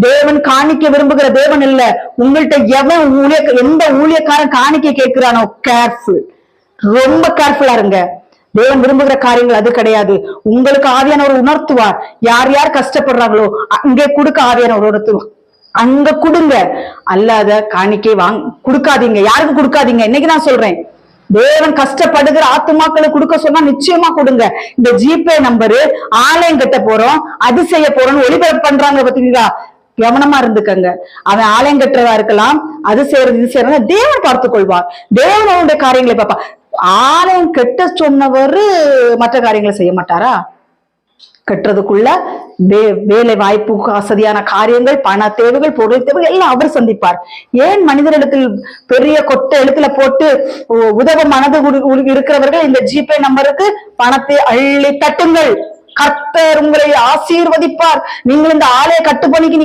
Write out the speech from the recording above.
தேவன் காணிக்க விரும்புகிற தேவன் இல்ல. உங்கள்கிட்ட எந்த ஊழியக்காரன் காணிக்க கேட்கிறானோ கேர்ஃபுல், ரொம்ப கேர்ஃபுல்லா இருங்க. தேவன் விரும்புகிற காரியங்கள் அது கிடையாது. உங்களுக்கு ஆவியானவர் உணர்த்துவார். யார் யார் கஷ்டப்படுறாங்களோ அங்கே கொடுக்க ஆவியானவர் உணர்த்துவார், அங்க கொடுங்க. அல்லாத காணிக்கை கொடுக்காதீங்க, யாருக்கு கொடுக்காதீங்க. இன்னைக்கு நான் சொல்றேன், தேவன் கஷ்டப்படுகிற ஆத்துமாக்களை கொடுக்க சொன்னா நிச்சயமா கொடுங்க. இந்த ஜிபே நம்பரு ஆலயம் கட்ட போறோம், அது செய்ய போறோம்னு ஒளிபரப்பு பண்றாங்க பாத்தீங்களா, கவனமா இருந்துக்கங்க. அவன் ஆலயம் கட்டுறதா இருக்கலாம், அது செய்யறது இது செய்யறது தேவன் பார்த்துக் கொள்வார். தேவனுடைய காரியங்களை பாப்பா. ஆலயம் கட்ட சொன்னவரு மற்ற காரியங்களை செய்ய மாட்டாரா? கட்டுறதுக்குள்ள வேலை வாய்ப்பு, வசதியான காரியங்கள், பண தேவைகள், பொருள் தேவைகள் எல்லாம் அவர் சந்திப்பார். ஏன் மனிதரிடத்தில் பெரிய கொட்டை எழுத்துல போட்டு உதவ மனது இருக்கிறவர்கள் இந்த ஜிபே நம்பருக்கு பணத்தை அள்ளி தட்டுங்கள், கர்த்தர் உங்களை ஆசீர்வதிப்பார். நீங்கள் இந்த ஆலய கட்டுப்பணிக்கு